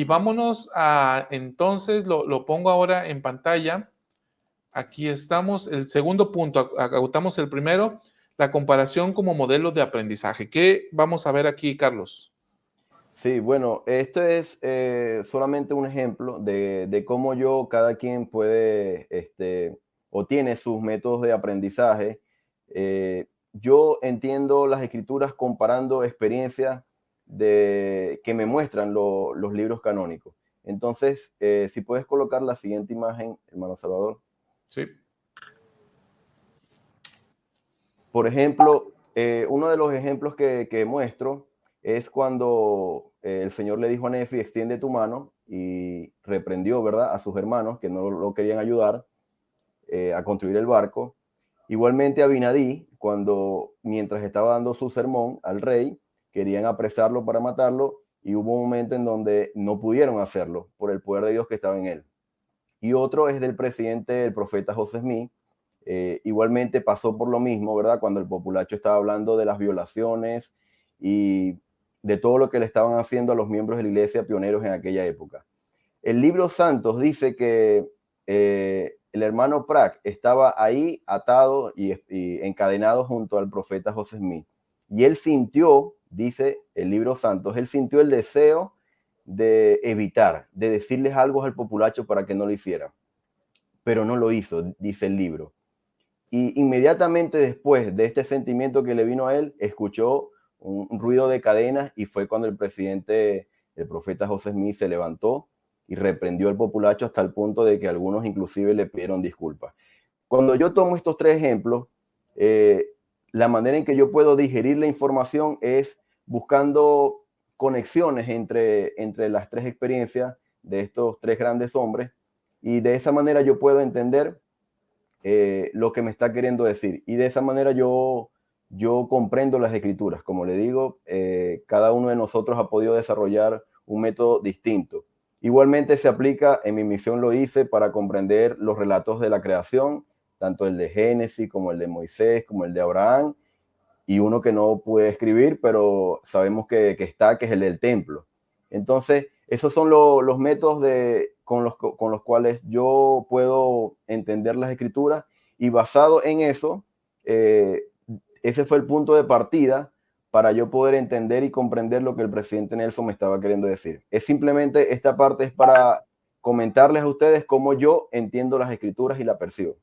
Y vámonos a, entonces, lo pongo ahora en pantalla. Aquí estamos, el segundo punto, agotamos el primero, la comparación como modelo de aprendizaje. ¿Qué vamos a ver aquí, Carlos? Sí, bueno, esto es solamente un ejemplo de cómo cada quien puede, o tiene sus métodos de aprendizaje. Yo entiendo las escrituras comparando experiencias que me muestran los libros canónicos. Entonces, si puedes colocar la siguiente imagen, hermano Salvador. Sí. Por ejemplo, uno de los ejemplos que muestro es cuando el Señor le dijo a Nefi, extiende tu mano, y reprendió, ¿verdad?, a sus hermanos que no lo querían ayudar a construir el barco. Igualmente a Abinadí, mientras estaba dando su sermón al rey, querían apresarlo para matarlo, y hubo un momento en donde no pudieron hacerlo por el poder de Dios que estaba en él. Y otro es del presidente, el profeta José Smith. Igualmente pasó por lo mismo, ¿verdad? Cuando el populacho estaba hablando de las violaciones y de todo lo que le estaban haciendo a los miembros de la iglesia pioneros en aquella época. El libro Santos dice que el hermano Prac estaba ahí atado y encadenado junto al profeta José Smith. Y él sintió, dice el libro Santos, él sintió el deseo de evitar, de decirles algo al populacho para que no lo hiciera. Pero no lo hizo, dice el libro. Y inmediatamente después de este sentimiento que le vino a él, escuchó un ruido de cadenas, y fue cuando el presidente, el profeta José Smith, se levantó y reprendió al populacho hasta el punto de que algunos inclusive le pidieron disculpas. Cuando yo tomo estos tres ejemplos, la manera en que yo puedo digerir la información es buscando conexiones entre las tres experiencias de estos tres grandes hombres, y de esa manera yo puedo entender lo que me está queriendo decir. Y de esa manera yo comprendo las escrituras. Como le digo, cada uno de nosotros ha podido desarrollar un método distinto. Igualmente se aplica, en mi misión lo hice, para comprender los relatos de la creación, tanto el de Génesis como el de Moisés, como el de Abraham, y uno que no pude escribir, pero sabemos que está, que es el del templo. Entonces, esos son los métodos con los cuales yo puedo entender las escrituras, y basado en eso, ese fue el punto de partida para yo poder entender y comprender lo que el presidente Nelson me estaba queriendo decir. Es simplemente, esta parte es para comentarles a ustedes cómo yo entiendo las escrituras y la percibo.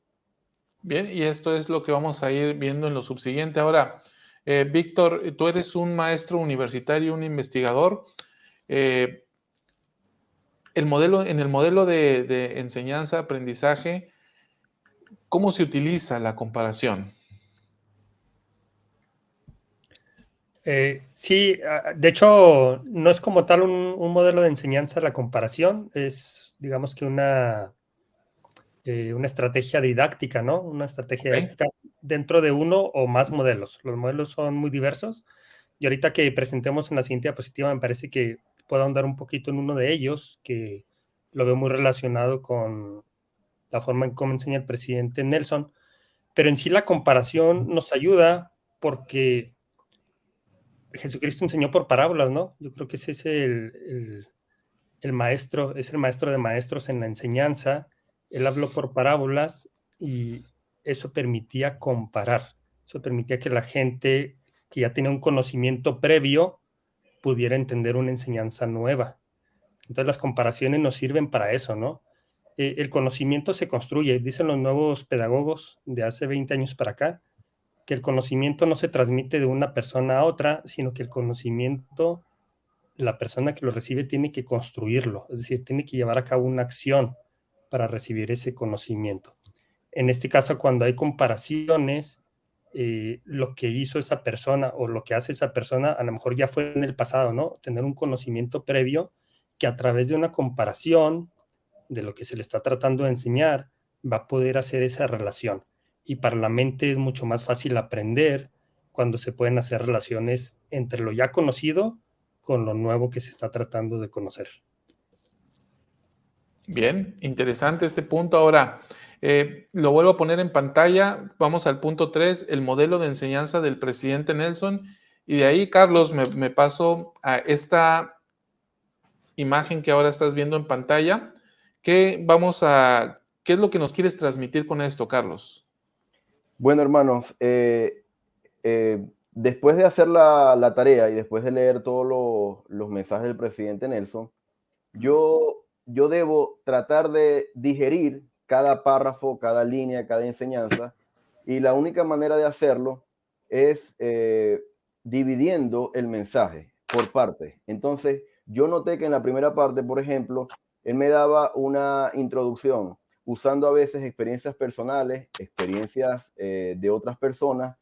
Bien, y esto es lo que vamos a ir viendo en lo subsiguiente. Ahora, Víctor, tú eres un maestro universitario, un investigador. En el modelo de enseñanza, aprendizaje, ¿cómo se utiliza la comparación? Sí, de hecho, no es como tal un modelo de enseñanza la comparación, es, digamos que una estrategia didáctica, ¿no? Una estrategia didáctica dentro de uno o más modelos. Los modelos son muy diversos, y ahorita que presentemos en la siguiente diapositiva, me parece que puedo ahondar un poquito en uno de ellos, que lo veo muy relacionado con la forma en cómo enseña el presidente Nelson. Pero en sí la comparación nos ayuda porque Jesucristo enseñó por parábolas, ¿no? Yo creo que ese es el maestro, es el maestro de maestros en la enseñanza. Él habló por parábolas, y eso permitía comparar. Eso permitía que la gente que ya tenía un conocimiento previo pudiera entender una enseñanza nueva. Entonces las comparaciones nos sirven para eso, ¿no? El conocimiento se construye, dicen los nuevos pedagogos de hace 20 años para acá, que el conocimiento no se transmite de una persona a otra, sino que el conocimiento, la persona que lo recibe tiene que construirlo, es decir, tiene que llevar a cabo una acción para recibir ese conocimiento. En este caso, cuando hay comparaciones, lo que hizo esa persona o lo que hace esa persona a lo mejor ya fue en el pasado, ¿no? Tener un conocimiento previo que a través de una comparación de lo que se le está tratando de enseñar va a poder hacer esa relación. Y para la mente es mucho más fácil aprender cuando se pueden hacer relaciones entre lo ya conocido con lo nuevo que se está tratando de conocer. Bien, interesante este punto. Ahora, lo vuelvo a poner en pantalla. Vamos al punto 3, el modelo de enseñanza del presidente Nelson. Y de ahí, Carlos, me paso a esta imagen que ahora estás viendo en pantalla. ¿Qué es lo que nos quieres transmitir con esto, Carlos? Bueno, hermanos, después de hacer la tarea y después de leer todos los mensajes del presidente Nelson, yo debo tratar de digerir cada párrafo, cada línea, cada enseñanza, y la única manera de hacerlo es dividiendo el mensaje por partes. Entonces, yo noté que en la primera parte, por ejemplo, él me daba una introducción usando a veces experiencias personales, experiencias de otras personas,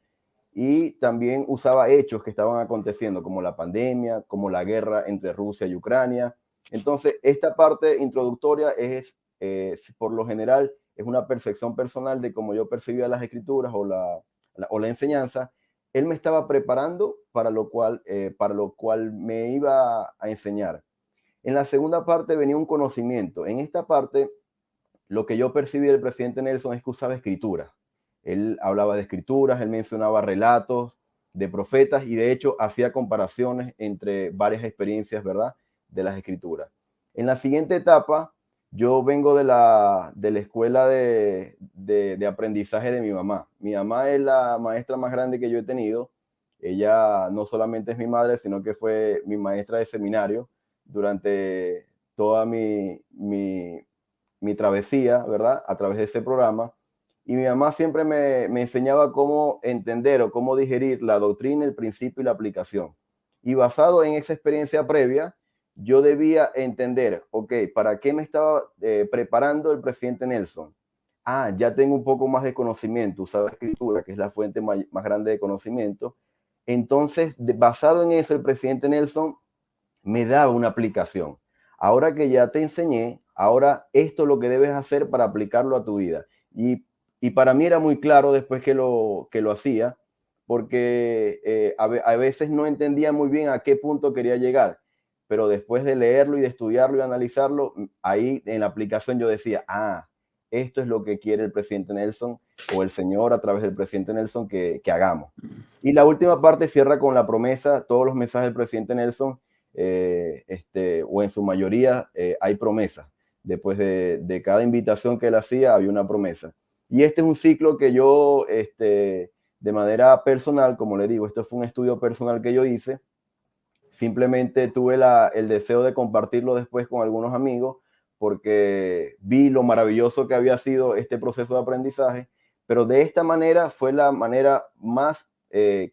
y también usaba hechos que estaban aconteciendo, como la pandemia, como la guerra entre Rusia y Ucrania. Entonces, esta parte introductoria por lo general, es una percepción personal de cómo yo percibía las escrituras o la enseñanza. Él me estaba preparando para lo cual me iba a enseñar. En la segunda parte venía un conocimiento. En esta parte, lo que yo percibí del presidente Nelson es que usaba escrituras. Él hablaba de escrituras, él mencionaba relatos de profetas y de hecho hacía comparaciones entre varias experiencias, ¿verdad?, de las escrituras. En la siguiente etapa, yo vengo de la escuela de aprendizaje de mi mamá. Mi mamá es la maestra más grande que yo he tenido. Ella no solamente es mi madre, sino que fue mi maestra de seminario durante toda mi travesía, ¿verdad?, a través de ese programa. Y mi mamá siempre me enseñaba cómo entender o cómo digerir la doctrina, el principio y la aplicación. Y basado en esa experiencia previa, yo debía entender, ok, ¿para qué me estaba preparando el presidente Nelson? Ah, ya tengo un poco más de conocimiento, usaba escritura, que es la fuente más grande de conocimiento. Entonces, basado en eso, el presidente Nelson me daba una aplicación. Ahora que ya te enseñé, ahora esto es lo que debes hacer para aplicarlo a tu vida. Y para mí era muy claro después que lo hacía, porque a veces no entendía muy bien a qué punto quería llegar, pero después de leerlo y de estudiarlo y analizarlo, ahí en la aplicación yo decía, esto es lo que quiere el presidente Nelson o el Señor a través del presidente Nelson que hagamos. Y la última parte cierra con la promesa, todos los mensajes del presidente Nelson, o en su mayoría hay promesas. Después de cada invitación que él hacía, había una promesa. Y este es un ciclo que yo, de manera personal, como le digo, esto fue un estudio personal que yo hice. Simplemente tuve el deseo de compartirlo después con algunos amigos porque vi lo maravilloso que había sido este proceso de aprendizaje, pero de esta manera fue la manera más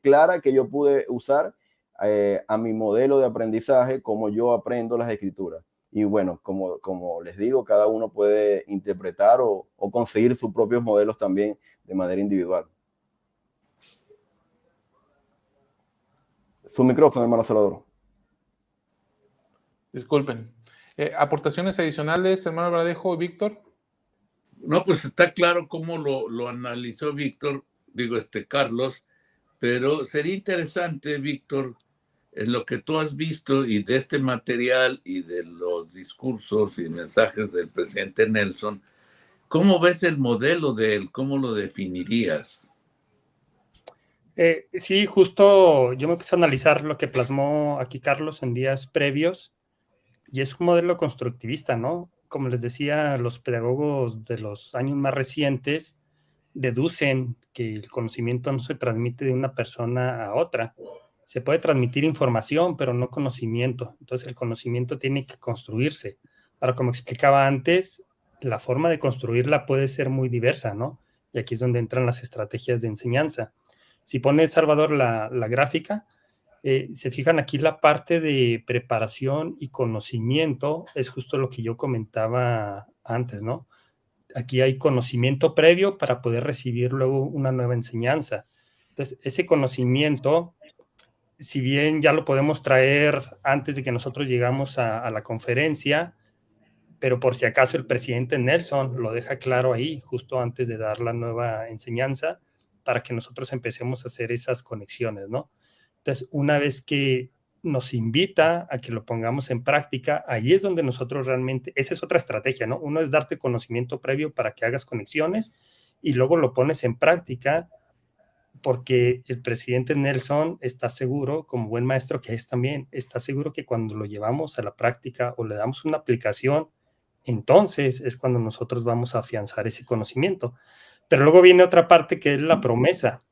clara que yo pude usar a mi modelo de aprendizaje, como yo aprendo las escrituras. Y bueno, como les digo, cada uno puede interpretar o conseguir sus propios modelos también de manera individual. Su micrófono, hermano Salvador. Disculpen. ¿Aportaciones adicionales, hermano Bradejo y Víctor? No, pues está claro cómo lo analizó Víctor, Carlos, pero sería interesante, Víctor, en lo que tú has visto y de este material y de los discursos y mensajes del presidente Nelson, ¿cómo ves el modelo de él? ¿Cómo lo definirías? Sí, justo yo me puse a analizar lo que plasmó aquí Carlos en días previos y es un modelo constructivista, ¿no? Como les decía, los pedagogos de los años más recientes deducen que el conocimiento no se transmite de una persona a otra. Se puede transmitir información, pero no conocimiento. Entonces el conocimiento tiene que construirse. Ahora, como explicaba antes, la forma de construirla puede ser muy diversa, ¿no? Y aquí es donde entran las estrategias de enseñanza. Si pone Salvador la gráfica, se fijan aquí la parte de preparación y conocimiento, es justo lo que yo comentaba antes, ¿no? Aquí hay conocimiento previo para poder recibir luego una nueva enseñanza. Entonces, ese conocimiento, si bien ya lo podemos traer antes de que nosotros llegamos a la conferencia, pero por si acaso el presidente Nelson lo deja claro ahí, justo antes de dar la nueva enseñanza, para que nosotros empecemos a hacer esas conexiones, ¿no? Entonces, una vez que nos invita a que lo pongamos en práctica, ahí es donde nosotros realmente, esa es otra estrategia, ¿no? Uno es darte conocimiento previo para que hagas conexiones y luego lo pones en práctica porque el presidente Nelson está seguro, como buen maestro que es también, está seguro que cuando lo llevamos a la práctica o le damos una aplicación, entonces es cuando nosotros vamos a afianzar ese conocimiento. Pero luego viene otra parte que es la promesa.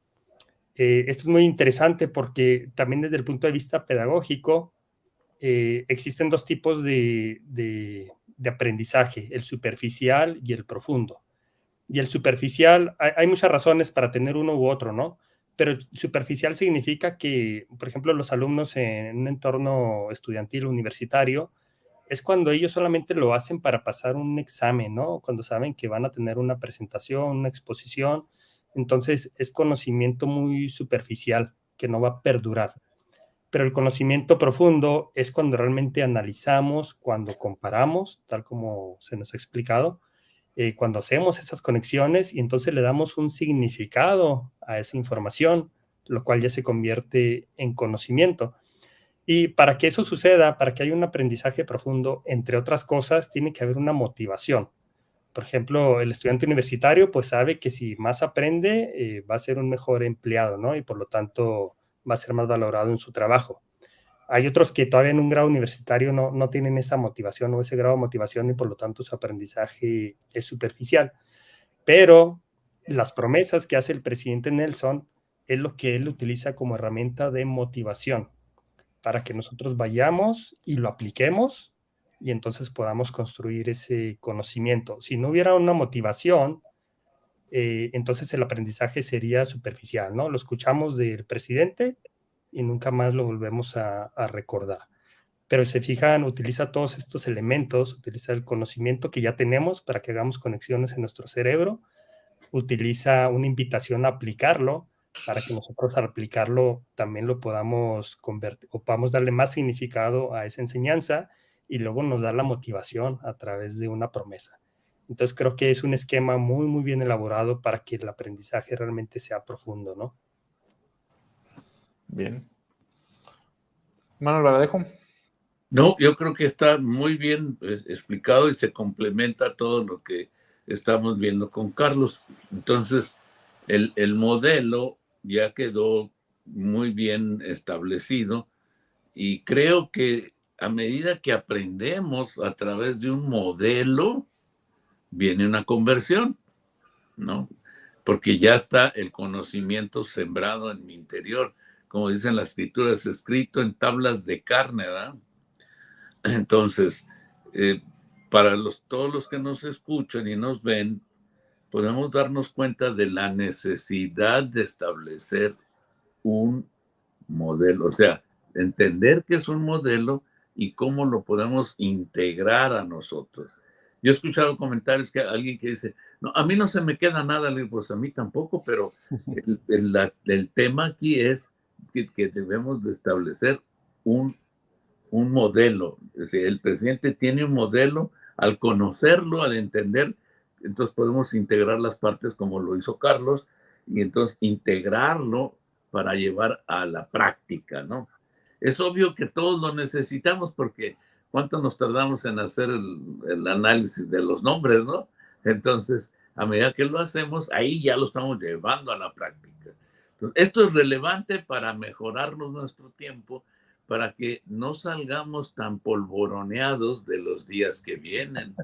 Esto es muy interesante porque también desde el punto de vista pedagógico existen dos tipos de aprendizaje, el superficial y el profundo. Y el superficial, hay muchas razones para tener uno u otro, ¿no? Pero el superficial significa que, por ejemplo, los alumnos en un entorno estudiantil universitario, es cuando ellos solamente lo hacen para pasar un examen, ¿no? Cuando saben que van a tener una presentación, una exposición. Entonces, es conocimiento muy superficial que no va a perdurar. Pero el conocimiento profundo es cuando realmente analizamos, cuando comparamos, tal como se nos ha explicado, cuando hacemos esas conexiones y entonces le damos un significado a esa información, lo cual ya se convierte en conocimiento. Y para que eso suceda, para que haya un aprendizaje profundo, entre otras cosas, tiene que haber una motivación. Por ejemplo, el estudiante universitario pues sabe que si más aprende, va a ser un mejor empleado, ¿no? Y por lo tanto va a ser más valorado en su trabajo. Hay otros que todavía en un grado universitario no tienen esa motivación o ese grado de motivación y por lo tanto su aprendizaje es superficial. Pero las promesas que hace el presidente Nelson es lo que él utiliza como herramienta de motivación para que nosotros vayamos y lo apliquemos y entonces podamos construir ese conocimiento. Si no hubiera una motivación, entonces el aprendizaje sería superficial, ¿no? Lo escuchamos del presidente y nunca más lo volvemos a recordar. Pero si se fijan, utiliza todos estos elementos, utiliza el conocimiento que ya tenemos para que hagamos conexiones en nuestro cerebro, utiliza una invitación a aplicarlo para que nosotros al aplicarlo también lo podamos convertir o podamos darle más significado a esa enseñanza y luego nos da la motivación a través de una promesa. Entonces creo que es un esquema muy, muy bien elaborado para que el aprendizaje realmente sea profundo, ¿no? Bien. Manuel Baradejo. No, yo creo que está muy bien explicado y se complementa todo lo que estamos viendo con Carlos. Entonces, el modelo ya quedó muy bien establecido y creo que a medida que aprendemos a través de un modelo, viene una conversión, ¿no? Porque ya está el conocimiento sembrado en mi interior. Como dicen las escrituras, escrito en tablas de carne, ¿verdad? Entonces, para todos los que nos escuchan y nos ven, podemos darnos cuenta de la necesidad de establecer un modelo, o sea, entender qué es un modelo y cómo lo podemos integrar a nosotros. Yo he escuchado comentarios que alguien que dice, no, a mí no se me queda nada, le digo, pues a mí tampoco, pero el tema aquí es que debemos de establecer un modelo. Es decir, el presidente tiene un modelo, al conocerlo, al entender, entonces podemos integrar las partes como lo hizo Carlos, y entonces integrarlo para llevar a la práctica, ¿no? Es obvio que todos lo necesitamos porque ¿cuánto nos tardamos en hacer el análisis de los nombres, no? Entonces, a medida que lo hacemos, ahí ya lo estamos llevando a la práctica. Entonces, esto es relevante para mejorarnos nuestro tiempo, para que no salgamos tan polvoroneados de los días que vienen,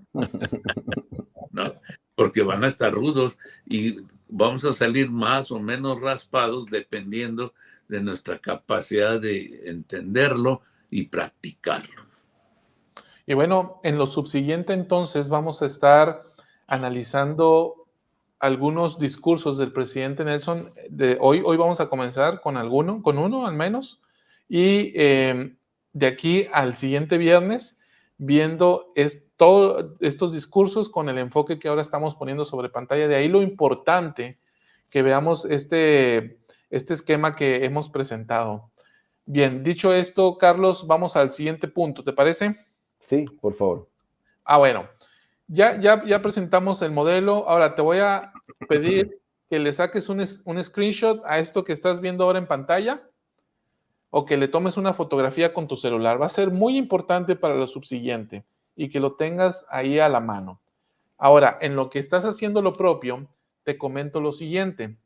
¿no? Porque van a estar rudos y vamos a salir más o menos raspados dependiendo de nuestra capacidad de entenderlo y practicarlo. Y bueno, en lo subsiguiente entonces vamos a estar analizando algunos discursos del presidente Nelson. Hoy vamos a comenzar con uno al menos, y de aquí al siguiente viernes viendo todos estos discursos con el enfoque que ahora estamos poniendo sobre pantalla. De ahí lo importante que veamos este esquema que hemos presentado. Bien, dicho esto, Carlos, vamos al siguiente punto, ¿te parece? Sí, por favor. Bueno, ya presentamos el modelo. Ahora te voy a pedir que le saques un screenshot a esto que estás viendo ahora en pantalla o que le tomes una fotografía con tu celular. Va a ser muy importante para lo subsiguiente y que lo tengas ahí a la mano. Ahora, en lo que estás haciendo lo propio, te comento lo siguiente.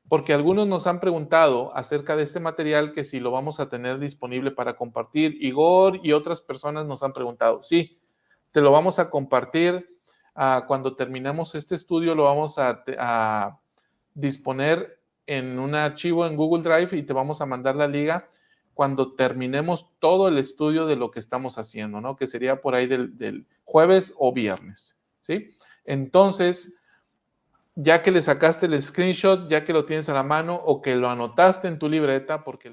porque algunos nos han preguntado acerca de este material que si lo vamos a tener disponible para compartir. Igor y otras personas nos han preguntado. Sí, te lo vamos a compartir. Cuando terminemos este estudio lo vamos a disponer en un archivo en Google Drive y te vamos a mandar la liga cuando terminemos todo el estudio de lo que estamos haciendo, ¿no? Que sería por ahí del jueves o viernes, ¿sí? Entonces, ya que le sacaste el screenshot, ya que lo tienes a la mano o que lo anotaste en tu libreta, porque